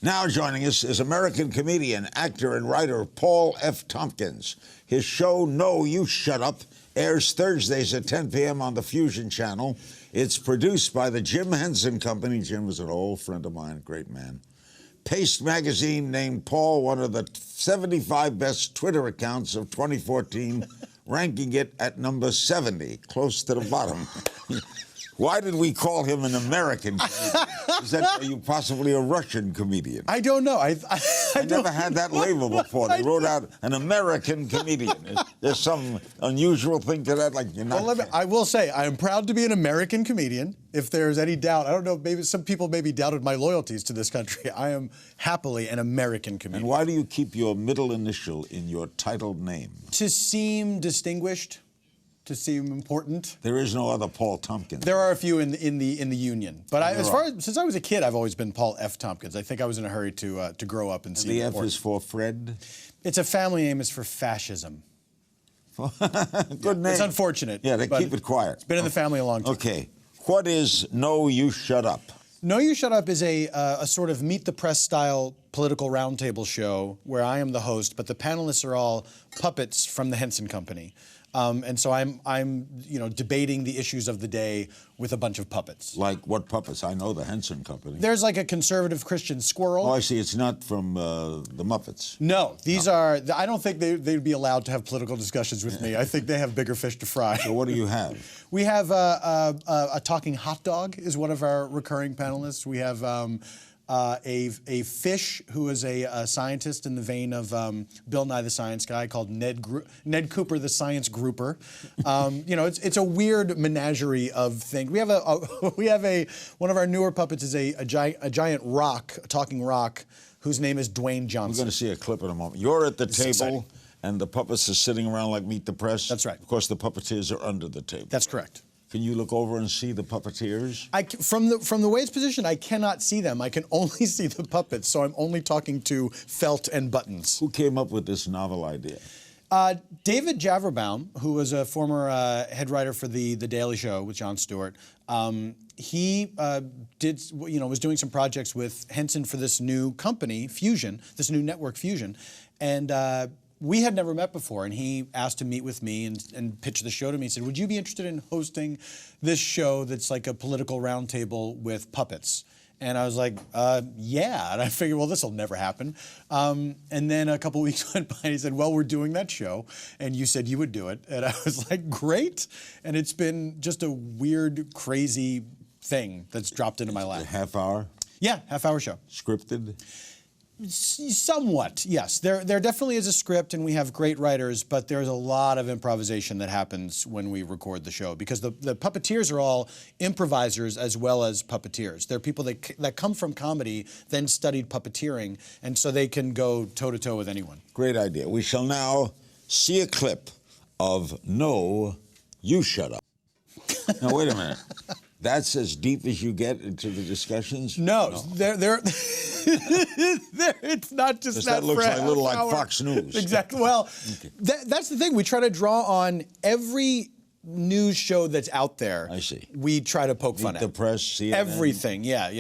Now joining us is American comedian, actor, and writer Paul F. Tompkins. His show, No, You Shut Up, airs Thursdays at 10 p.m. on the Fusion Channel. It's produced by the Jim Henson Company. Jim was an old friend of mine, great man. Paste magazine named Paul one of the 75 best Twitter accounts of 2014, ranking it at number 70, close to the bottom. Why did we call him an American comedian? Are you possibly a Russian comedian? I don't know. I never had that label before. They wrote out an American comedian. There's some unusual thing to that, like you're not. Well, I will say I am proud to be an American comedian. If there's any doubt, I don't know. Maybe some people maybe doubted my loyalties to this country. I am happily an American comedian. And why do you keep your middle initial in your titled name? To seem distinguished. To seem important. There is no other Paul Tompkins. There are a few in the union, but since I was a kid, I've always been Paul F. Tompkins. I think I was in a hurry to grow up and see. The F is for Fred. It's a family name. It's for fascism. Good name. It's unfortunate. Yeah, they keep it quiet. It's been in the family a long time. Okay, what is No, You Shut Up? No, You Shut Up is a sort of Meet the Press style political roundtable show where I am the host, but the panelists are all puppets from the Henson Company. And so I'm debating the issues of the day with a bunch of puppets. Like what puppets? I know the Henson Company. There's like a conservative Christian squirrel. Oh, I see. It's not from the Muppets. No, these are. I don't think they'd be allowed to have political discussions with me. I think they have bigger fish to fry. So what do you have? We have a talking hot dog is one of our recurring panelists. We have a fish who is a scientist in the vein of Bill Nye the Science Guy called Ned Cooper the Science Grouper. It's a weird menagerie of things. We have one of our newer puppets is a giant rock, a talking rock, whose name is Dwayne Johnson. We're going to see a clip in a moment. You're at the table. Exciting. And the puppets are sitting around like Meet the Press? That's right. Of course, the puppeteers are under the table. That's correct. Can you look over and see the puppeteers? From the way it's positioned, I cannot see them. I can only see the puppets, so I'm only talking to felt and buttons. Who came up with this novel idea? David Javerbaum, who was a former head writer for the Daily Show with Jon Stewart. He was doing some projects with Henson for this new company, Fusion, this new network, Fusion, and we had never met before, and he asked to meet with me and pitch the show to me. He said, would you be interested in hosting this show that's like a political roundtable with puppets? And I was like, yeah. And I figured, well, this will never happen. And then a couple weeks went by, and he said, well, we're doing that show, and you said you would do it. And I was like, great. And it's been just a weird, crazy thing that's dropped into my lap. A half hour? Yeah, half-hour show. Scripted? Somewhat, yes. There definitely is a script, and we have great writers, but there's a lot of improvisation that happens when we record the show, because the puppeteers are all improvisers as well as puppeteers. They're people that come from comedy, then studied puppeteering, and so they can go toe-to-toe with anyone. Great idea. We shall now see a clip of No, You Shut Up. Now, wait a minute. That's as deep as you get into the discussions? No. It's not just that looks a little like Fox News. Exactly. Well, okay. That's the thing. We try to draw on every news show that's out there. I see. We try to poke fun at. The Press, CNN. Everything. Yeah.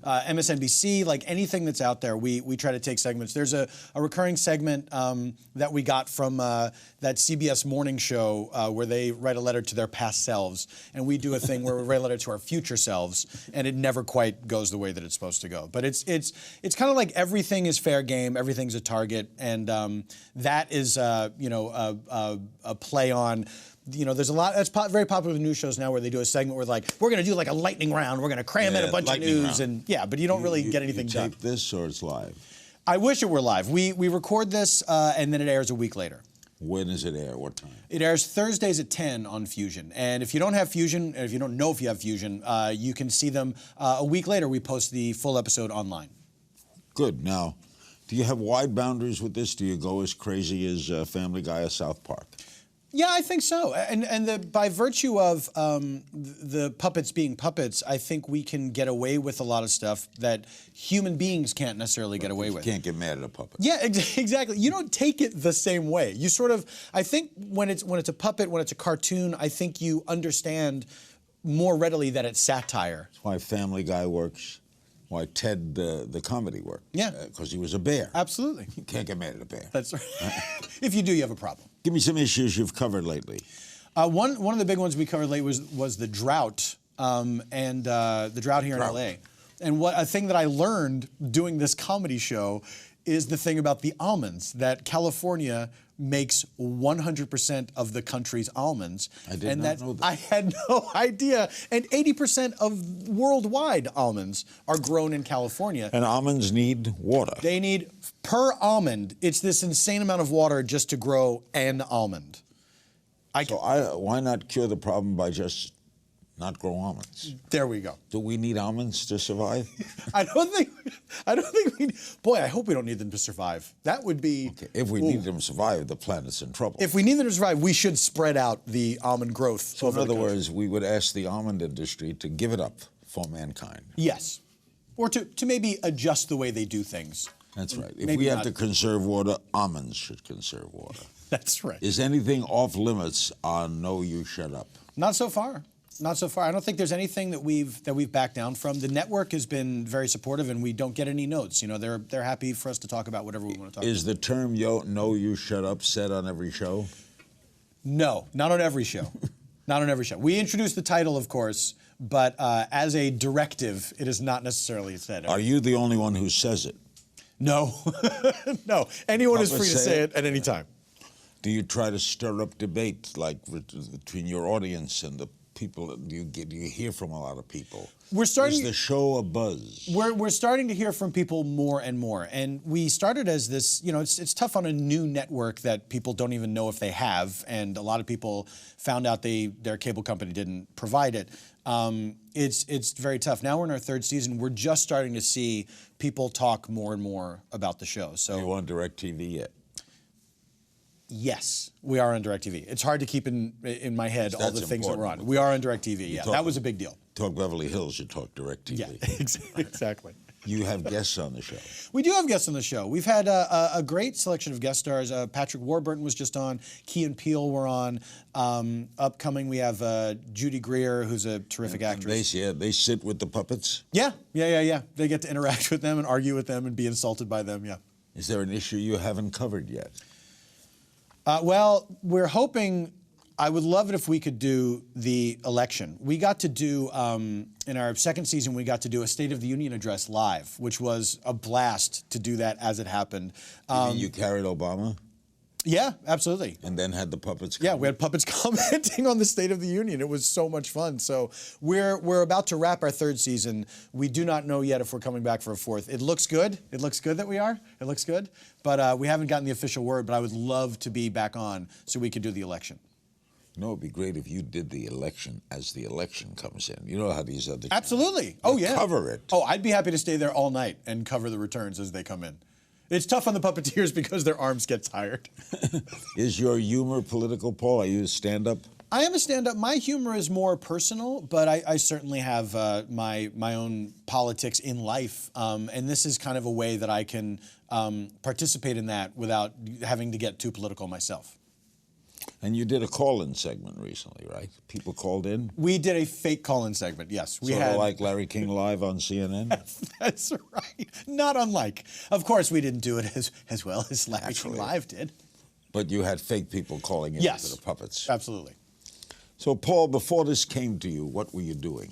MSNBC, like anything that's out there, we try to take segments. There's a recurring segment that we got from that CBS morning show where they write a letter to their past selves, and we do a thing where we write a letter to our future selves, and it never quite goes the way that it's supposed to go. But it's kind of like everything is fair game, everything's a target, and that is a play on. There's a lot, that's very popular with news shows now, where they do a segment where we're going to do like a lightning round, we're going to cram in a bunch of news, and but you don't really get anything done. You tape this or it's live? I wish it were live. We record this and then it airs a week later. When does it air? What time? It airs Thursdays at 10 on Fusion. And if you don't have Fusion, and if you don't know if you have Fusion, you can see them a week later. We post the full episode online. Good. Now, do you have wide boundaries with this? Do you go as crazy as Family Guy or South Park? Yeah, I think so. And by virtue of the puppets being puppets, I think we can get away with a lot of stuff that human beings can't necessarily get away with. You can't get mad at a puppet. Yeah, exactly. You don't take it the same way. You sort of, I think when it's a puppet, when it's a cartoon, I think you understand more readily that it's satire. That's why Family Guy works. Why, Ted, the comedy work. Yeah. Because he was a bear. Absolutely. You can't get mad at a bear. That's right. If you do, you have a problem. Give me some issues you've covered lately. One of the big ones we covered late was the drought, and the drought here in LA. And a thing that I learned doing this comedy show is the thing about the almonds, that California makes 100% of the country's almonds. I did not know that. I had no idea. And 80% of worldwide almonds are grown in California. And almonds need water. They need, per almond, it's this insane amount of water just to grow an almond. Why not cure the problem by just not grow almonds? There we go. Do we need almonds to survive? I don't think we. Boy, I hope we don't need them to survive. That would be. Okay. If we need them to survive, the planet's in trouble. If we need them to survive, we should spread out the almond growth. So in other words, we would ask the almond industry to give it up for mankind. Yes, or to maybe adjust the way they do things. That's right. If Maybe we have not. to conserve water, almonds should conserve water. That's right. Is anything off limits on No You Shut Up? Not so far. Not so far. I don't think there's anything that we've backed down from. The network has been very supportive, and we don't get any notes. You know, they're happy for us to talk about whatever we want to talk about. Is the term No You Shut Up said on every show? No, not on every show. Not on every show. We introduced the title, of course, but as a directive, it is not necessarily said. Are you the only one who says it? No. No. Anyone is Papa free to say it at any time. Do you try to stir up debate, like between your audience and the people that you hear from a lot of people? Is the show a buzz? We're starting to hear from people more and more, and we started as this. You know, it's tough on a new network that people don't even know if they have, and a lot of people found out their cable company didn't provide it. It's very tough. Now we're in our third season. We're just starting to see people talk more and more about the show. So Are you on DirecTV yet? Yes, we are on DirecTV. It's hard to keep in my head all the things that we're on. We are on DirecTV, yeah. That was a big deal. Talk Beverly Hills, you talk DirecTV. Yeah, exactly. You have guests on the show. We do have guests on the show. We've had a great selection of guest stars. Patrick Warburton was just on. Key and Peele were on. Upcoming, we have Judy Greer, who's a terrific actress. They sit with the puppets? Yeah. They get to interact with them and argue with them and be insulted by them, yeah. Is there an issue you haven't covered yet? Well, we're hoping. I would love it if we could do the election. We got to do, in our second season, we got to do a State of the Union address live, which was a blast to do that as it happened. You mean you carried Obama? Yeah, absolutely. And then had the puppets Yeah, we had puppets commenting on the State of the Union. It was so much fun. So we're about to wrap our third season. We do not know yet if we're coming back for a fourth. It looks good. It looks good that we are. It looks good. But we haven't gotten the official word, but I would love to be back on so we could do the election. You know, it'd be great if you did the election as the election comes in. You know how these other Absolutely. Oh, yeah. Cover it. Oh, I'd be happy to stay there all night and cover the returns as they come in. It's tough on the puppeteers because their arms get tired. Is your humor political, Paul? Are you a stand-up? I am a stand-up. My humor is more personal, but I certainly have my own politics in life, and this is kind of a way that I can participate in that without having to get too political myself. And you did a call-in segment recently, right? People called in? We did a fake call-in segment, yes. We Sort had of like Larry King Live on CNN? That's right. Not unlike. Of course, we didn't do it as well as Larry King Live did. But you had fake people calling in Yes. to the puppets. Absolutely. So, Paul, before this came to you, what were you doing?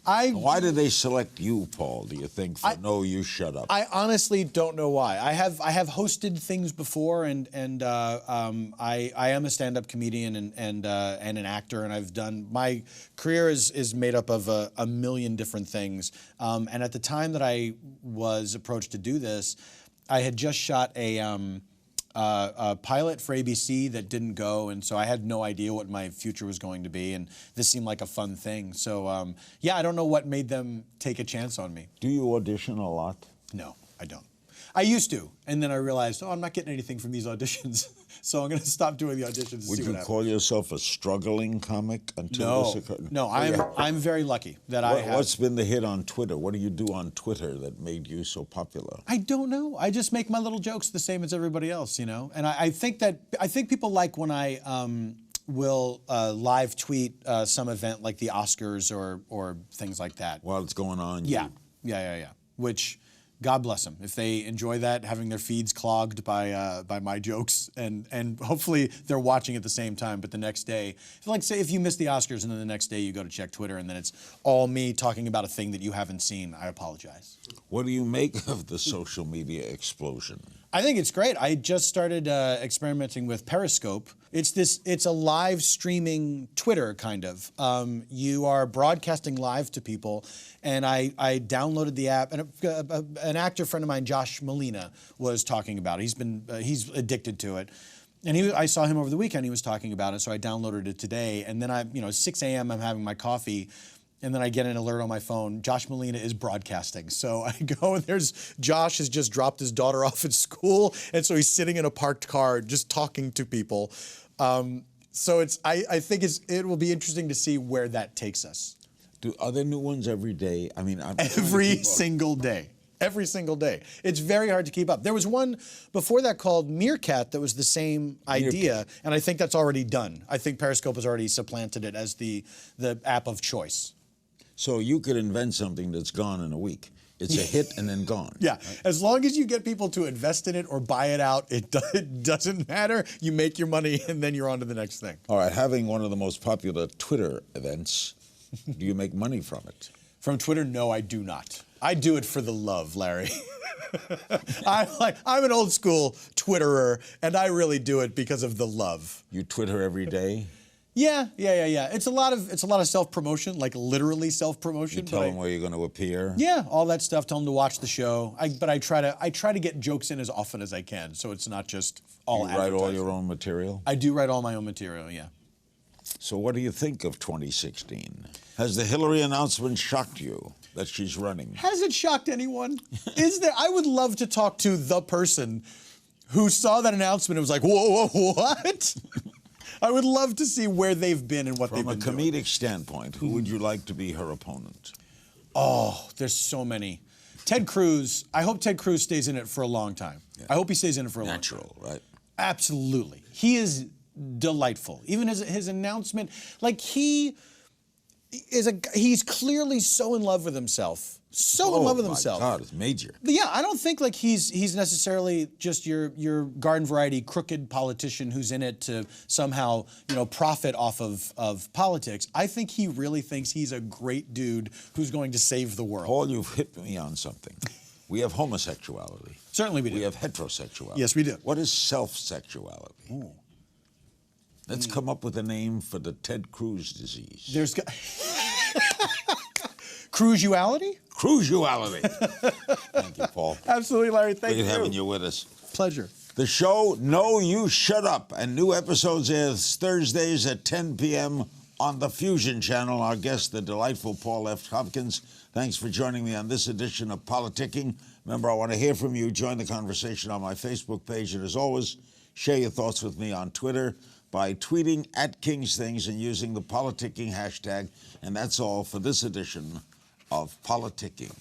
Why did they select you, Paul, do you think, for No You Shut Up? I honestly don't know why. I have hosted things before, and I am a stand-up comedian and an actor, and I've done, my career is made up of a million different things. And at the time that I was approached to do this, I had just shot a pilot for ABC that didn't go, and so I had no idea what my future was going to be, and this seemed like a fun thing. So, yeah, I don't know what made them take a chance on me. Do you audition a lot? No, I don't. I used to, and then I realized, I'm not getting anything from these auditions, so I'm going to stop doing the auditions and see what happens. Would you call yourself a struggling comic until this occurred? No, I'm very lucky that I have. What's been the hit on Twitter? What do you do on Twitter that made you so popular? I don't know. I just make my little jokes the same as everybody else, you know. And I think people like when will live tweet some event like the Oscars or things like that. While it's going on. Yeah. Which, God bless them. If they enjoy that, having their feeds clogged by my jokes, and hopefully they're watching at the same time, but the next day, like say if you miss the Oscars and then the next day you go to check Twitter and then it's all me talking about a thing that you haven't seen, I apologize. What do you make of the social media explosion? I think it's great. I just started experimenting with Periscope. It's a live streaming Twitter kind of. You are broadcasting live to people, and I downloaded the app. And an actor friend of mine, Josh Molina, was talking about it. He's addicted to it, and I saw him over the weekend. He was talking about it, so I downloaded it today. And then 6 a.m. I'm having my coffee. And then I get an alert on my phone, Josh Molina is broadcasting. So I go and there's, Josh has just dropped his daughter off at school. And so he's sitting in a parked car just talking to people. So I think it will be interesting to see where that takes us. Are there new ones every day? I mean, every single day. Every single day. It's very hard to keep up. There was one before that called Meerkat that was the same idea, and I think that's already done. I think Periscope has already supplanted it as the app of choice. So you could invent something that's gone in a week. It's a hit and then gone. Yeah, as long as you get people to invest in it or buy it out, it doesn't matter. You make your money and then you're on to the next thing. All right, having one of the most popular Twitter events, do you make money from it? From Twitter, no, I do not. I do it for the love, Larry. I'm an old school Twitterer, and I really do it because of the love. You Twitter every day? Yeah. It's a lot of self-promotion, like literally self-promotion. You tell them where you're going to appear? Yeah, all that stuff. Tell them to watch the show. But I try to get jokes in as often as I can, so it's not just all advertising. You write all your own material? I do write all my own material, yeah. So what do you think of 2016? Has the Hillary announcement shocked you that she's running? Has it shocked anyone? I would love to talk to the person who saw that announcement and was like, whoa, what? I would love to see where they've been and what they've been doing. From a comedic standpoint, who would you like to be her opponent? Oh, there's so many. Ted Cruz, I hope Ted Cruz stays in it for a long time. Yeah. I hope he stays in it for a long time. Natural, right? Absolutely. He is delightful. Even his announcement, like he's clearly so in love with himself. In love with himself. Oh my God, it's major. But yeah, I don't think like he's necessarily just your garden variety crooked politician who's in it to somehow profit off of politics. I think he really thinks he's a great dude who's going to save the world. Paul, you've hit me on something. We have homosexuality. Certainly we do. We have heterosexuality. Yes, we do. What is self-sexuality? Ooh. Let's come up with a name for the Ted Cruz disease. There's Cruisuality? Cruisuality. Thank you, Paul. Absolutely, Larry. Thank you. Great having you with us. Pleasure. The show, No, You Shut Up, and new episodes air Thursdays at 10 p.m. on the Fusion Channel. Our guest, the delightful Paul F. Tompkins. Thanks for joining me on this edition of PoliticKIng. Remember, I want to hear from you. Join the conversation on my Facebook page. And as always, share your thoughts with me on Twitter by tweeting @KingsThings and using the PoliticKIng hashtag. And that's all for this edition of PoliticKIng.